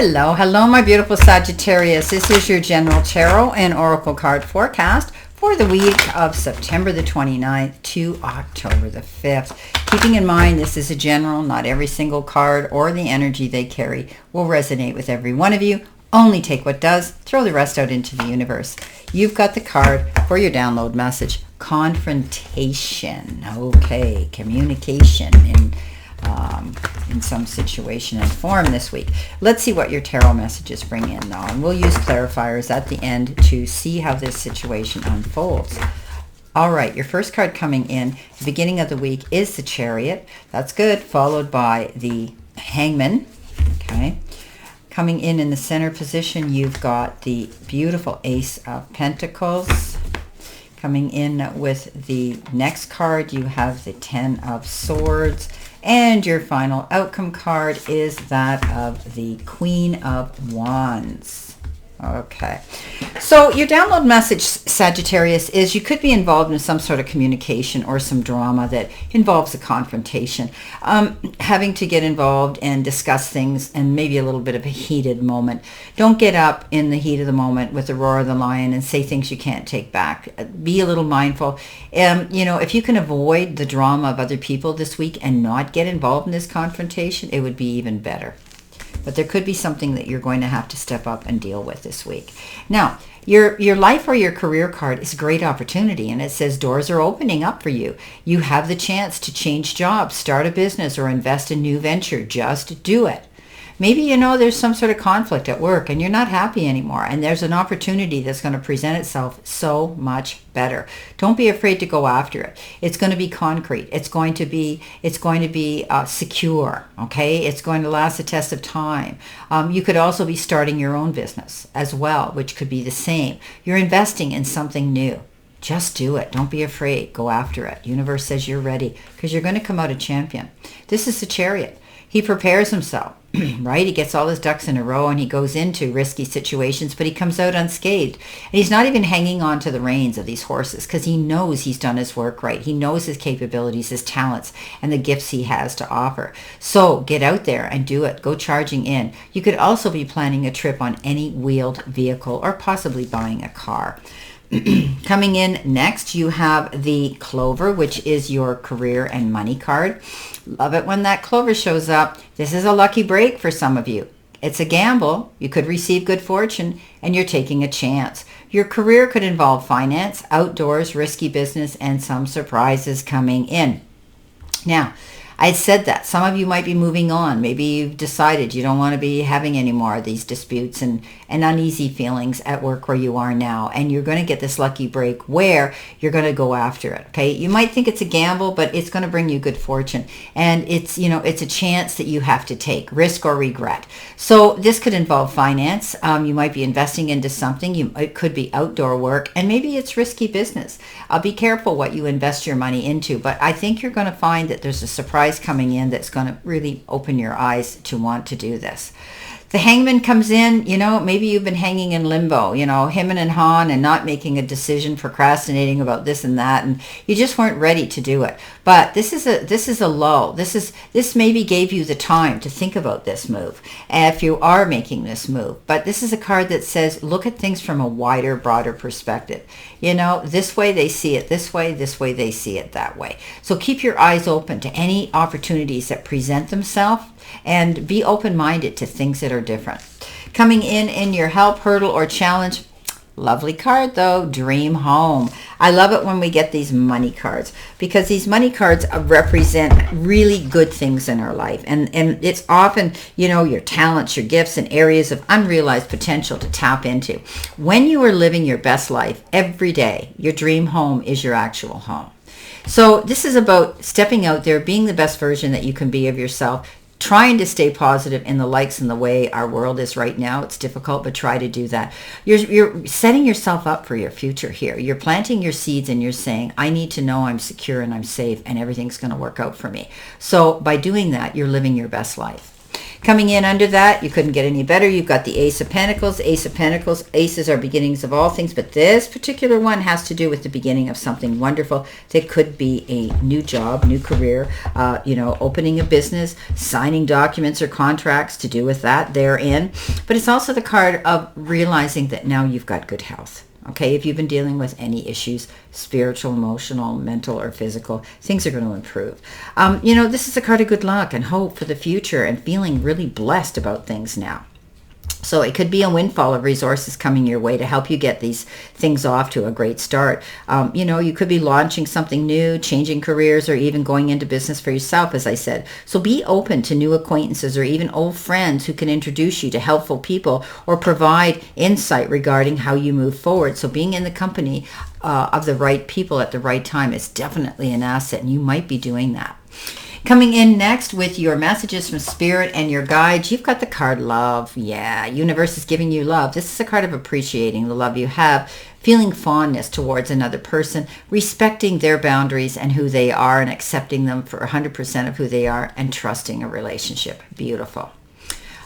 Hello, hello, my beautiful Sagittarius. This is your general tarot and oracle card forecast for the week of September the 29th to October the 5th. Keeping in mind, this is a general. Not every single card or the energy they carry will resonate with every one of you. Only take what does, throw the rest out into the universe. You've got the card for your download message. Confrontation. Okay, communication in some situation and form this week. Let's see what your tarot messages bring in, though. And we'll use clarifiers at the end to see how this situation unfolds. All right, your first card coming in the beginning of the week is the Chariot. That's good, followed by the Hangman. Okay. Coming in the center position, you've got the beautiful Ace of Pentacles. Coming in with the next card, you have the Ten of Swords. And your final outcome card is that of the Queen of Wands. Okay. So your download message, Sagittarius, is you could be involved in some sort of communication or some drama that involves a confrontation. Having to get involved and discuss things and maybe a little bit of a heated moment. Don't get up in the heat of the moment with the roar of the lion and say things you can't take back. Be a little mindful. If you can avoid the drama of other people this week and not get involved in this confrontation, it would be even better. But there could be something that you're going to have to step up and deal with this week. Now, your life or your career card is a great opportunity, and it says doors are opening up for you. You have the chance to change jobs, start a business, or invest in a new venture. Just do it. Maybe there's some sort of conflict at work and you're not happy anymore, and there's an opportunity that's going to present itself so much better. Don't be afraid to go after it. It's going to be concrete. It's going to be secure. Okay, it's going to last the test of time. You could also be starting your own business as well, which could be the same. You're investing in something new. Just do it. Don't be afraid. Go after it. Universe says you're ready because you're going to come out a champion. This is the Chariot. He prepares himself, right? He gets all his ducks in a row and he goes into risky situations, but he comes out unscathed. And he's not even hanging on to the reins of these horses because he knows he's done his work right. He knows his capabilities, his talents, and the gifts he has to offer. So get out there and do it. Go charging in. You could also be planning a trip on any wheeled vehicle or possibly buying a car. Coming in next, you have the Clover, which is your career and money card. Love it when that Clover shows up. This is a lucky break for some of you. It's a gamble. You could receive good fortune, and you're taking a chance. Your career could involve finance, outdoors, risky business, and some surprises coming in. Now, I said that some of you might be moving on. Maybe you've decided you don't want to be having any more of these disputes and uneasy feelings at work where you are now. And you're going to get this lucky break where you're going to go after it. Okay. You might think it's a gamble, but it's going to bring you good fortune. And it's a chance that you have to take, risk or regret. So this could involve finance. You might be investing into something. It could be outdoor work, and maybe it's risky business. Be careful what you invest your money into, but I think you're going to find that there's a surprise coming in that's going to really open your eyes to want to do this. The Hangman comes in, maybe you've been hanging in limbo, him and hawing and not making a decision, procrastinating about this and that, and you just weren't ready to do it. But this is a lull. This maybe gave you the time to think about this move if you are making this move. But this is a card that says look at things from a wider, broader perspective. This way they see it this way they see it that way. So keep your eyes open to any opportunities that present themselves and be open-minded to things that are different. Coming in your help, hurdle, or challenge, lovely card though, Dream Home. I love it when we get these money cards because these money cards represent really good things in our life. And it's often, your talents, your gifts, and areas of unrealized potential to tap into. When you are living your best life every day, your dream home is your actual home. So this is about stepping out there, being the best version that you can be of yourself, trying to stay positive in the likes and the way our world is right now. It's difficult, but try to do that. You're setting yourself up for your future here. You're planting your seeds and you're saying, I need to know I'm secure and I'm safe and everything's going to work out for me. So by doing that, you're living your best life. Coming in under that, you couldn't get any better. You've got the Ace of Pentacles. Ace of Pentacles, aces are beginnings of all things, but this particular one has to do with the beginning of something wonderful. That could be a new job, new career, opening a business, signing documents or contracts to do with that therein. But it's also the card of realizing that now you've got good health. Okay, if you've been dealing with any issues, spiritual, emotional, mental, or physical, things are going to improve. This is a card of good luck and hope for the future and feeling really blessed about things now. So it could be a windfall of resources coming your way to help you get these things off to a great start. You could be launching something new, changing careers, or even going into business for yourself, as I said. So be open to new acquaintances or even old friends who can introduce you to helpful people or provide insight regarding how you move forward. So being in the company of the right people at the right time is definitely an asset, and you might be doing that. Coming in next with your messages from Spirit and your guides, you've got the card Love. Yeah, universe is giving you love. This is a card of appreciating the love you have, feeling fondness towards another person, respecting their boundaries and who they are and accepting them for 100% of who they are and trusting a relationship. Beautiful.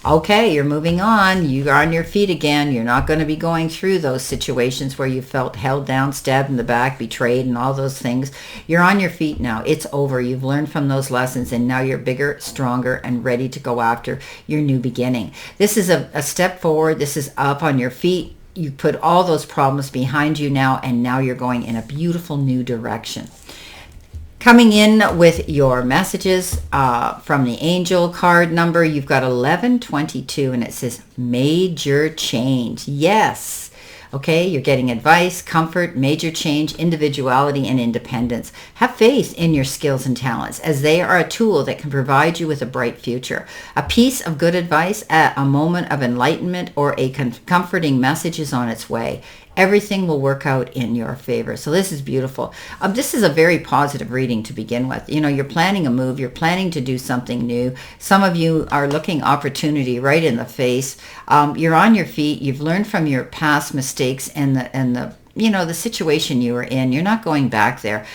Okay, you're moving on. You're on your feet again. You're not going to be going through those situations where you felt held down, stabbed in the back, betrayed, and all those things. You're on your feet now. It's over. You've learned from those lessons, and now you're bigger, stronger, and ready to go after your new beginning. This is a step forward. This is up on your feet. You put all those problems behind you now, and now you're going in a beautiful new direction. Coming in with your messages from the angel card number, you've got 1122, and it says major change. Yes. Okay, you're getting advice, comfort, major change, individuality, and independence. Have faith in your skills and talents, as they are a tool that can provide you with a bright future. A piece of good advice at a moment of enlightenment or a comforting message is on its way. Everything will work out in your favor. So this is beautiful. This is a very positive reading to begin with. You're planning a move. You're planning to do something new. Some of you are looking opportunity right in the face. You're on your feet. You've learned from your past mistakes and the situation you were in. You're not going back there.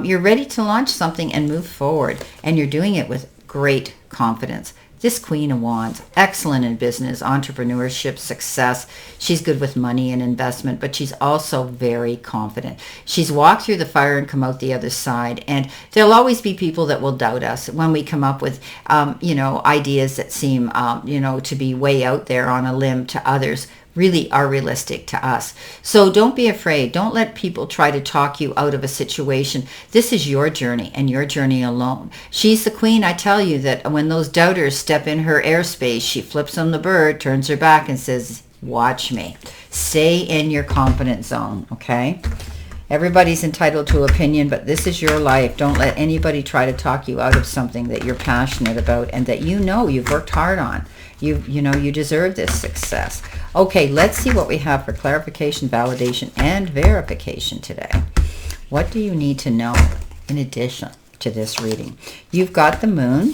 You're ready to launch something and move forward. And you're doing it with great confidence. This Queen of Wands, excellent in business, entrepreneurship, success. She's good with money and investment, but she's also very confident. She's walked through the fire and come out the other side. And there'll always be people that will doubt us when we come up with, ideas that seem, to be way out there on a limb to others. Really are realistic to us. So don't be afraid. Don't let people try to talk you out of a situation. This is your journey and your journey alone. She's the queen. I tell you that when those doubters step in her airspace, she flips on the bird, turns her back and says, watch me. Stay in your confident zone, okay? Everybody's entitled to opinion, but this is your life. Don't let anybody try to talk you out of something that you're passionate about and that you've worked hard on. You deserve this success. Okay, let's see what we have for clarification, validation, and verification today. What do you need to know in addition to this reading? You've got the Moon.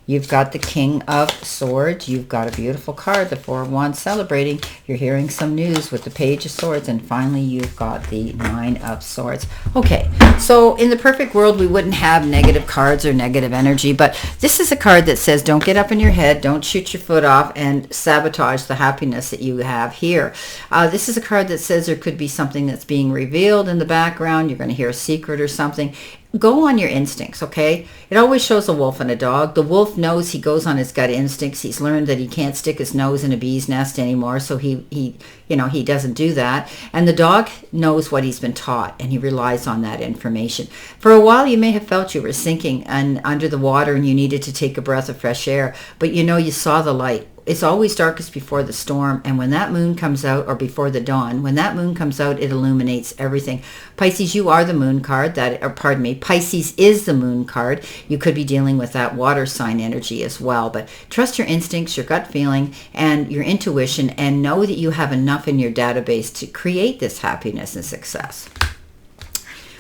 You've got the King of Swords. You've got a beautiful card, the Four of Wands, celebrating. You're hearing some news with the Page of Swords. And finally, you've got the Nine of Swords. Okay, so in the perfect world, we wouldn't have negative cards or negative energy. But this is a card that says, don't get up in your head. Don't shoot your foot off and sabotage the happiness that you have here. This is a card that says there could be something that's being revealed in the background. You're going to hear a secret or something. Go on your instincts, okay? It always shows a wolf and a dog. The wolf knows, he goes on his gut instincts. He's learned that he can't stick his nose in a bee's nest anymore, so he doesn't do that. And the dog knows what he's been taught, and he relies on that information. For a while, you may have felt you were sinking and under the water and you needed to take a breath of fresh air, but you saw the light. It's always darkest before the storm, and when that moon comes out, or before the dawn, when that moon comes out, it illuminates everything. Pisces, you are the moon card. Pisces is the moon card. You could be dealing with that water sign energy as well, but trust your instincts, your gut feeling, and your intuition, and know that you have enough in your database to create this happiness and success.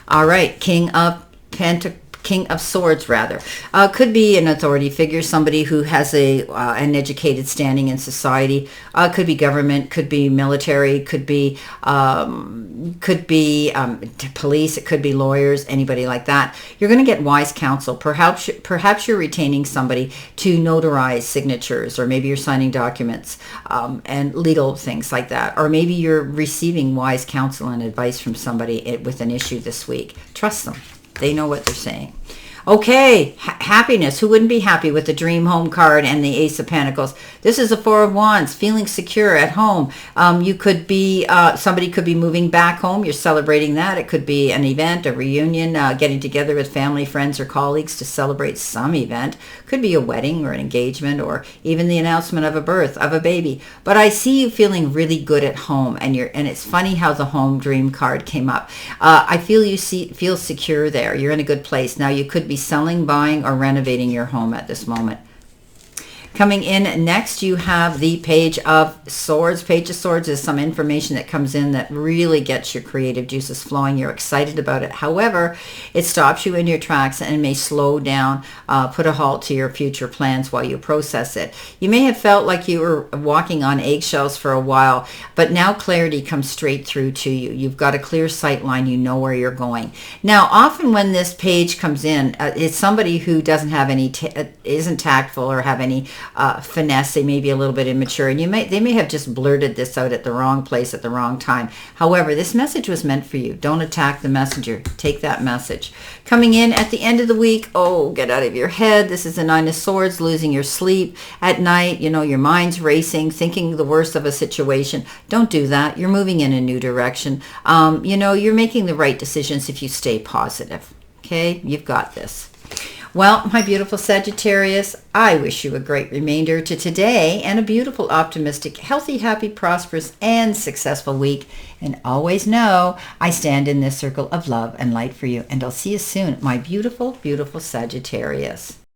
All right, King of King of Swords, rather. Could be an authority figure, somebody who has an educated standing in society. Could be government, could be military, could be police, it could be lawyers, anybody like that. You're going to get wise counsel. Perhaps you're retaining somebody to notarize signatures, or maybe you're signing documents and legal things like that. Or maybe you're receiving wise counsel and advice from somebody with an issue this week. Trust them. They know what they're saying. Okay, happiness. Who wouldn't be happy with the Dream Home card and the Ace of Pentacles? This is a Four of Wands, feeling secure at home. You could be, somebody could be moving back home. You're celebrating that. It could be an event, a reunion, getting together with family, friends, or colleagues to celebrate some event. Could be a wedding or an engagement, or even the announcement of a birth of a baby. But I see you feeling really good at home, and it's funny how the Home Dream card came up. I feel you feel secure there. You're in a good place. Now you could be selling, buying, or renovating your home at this moment. Coming in next, you have the Page of Swords. Page of Swords is some information that comes in that really gets your creative juices flowing. You're excited about it. However, it stops you in your tracks and may slow down, put a halt to your future plans while you process it. You may have felt like you were walking on eggshells for a while, but now clarity comes straight through to you. You've got a clear sight line. You know where you're going. Now, often when this page comes in, it's somebody who doesn't have any, isn't tactful or have any finesse. They may be a little bit immature, and they may have just blurted this out at the wrong place at the wrong time. However, this message was meant for you. Don't attack the messenger. Take that message. Coming in at the end of the week, get out of your head. This is the Nine of Swords, losing your sleep at night. Your mind's racing, thinking the worst of a situation. Don't do that. You're moving in a new direction. You're making the right decisions if you stay positive. Okay, you've got this. Well, my beautiful Sagittarius, I wish you a great remainder to today and a beautiful, optimistic, healthy, happy, prosperous, and successful week. And always know I stand in this circle of love and light for you. And I'll see you soon, my beautiful, beautiful Sagittarius.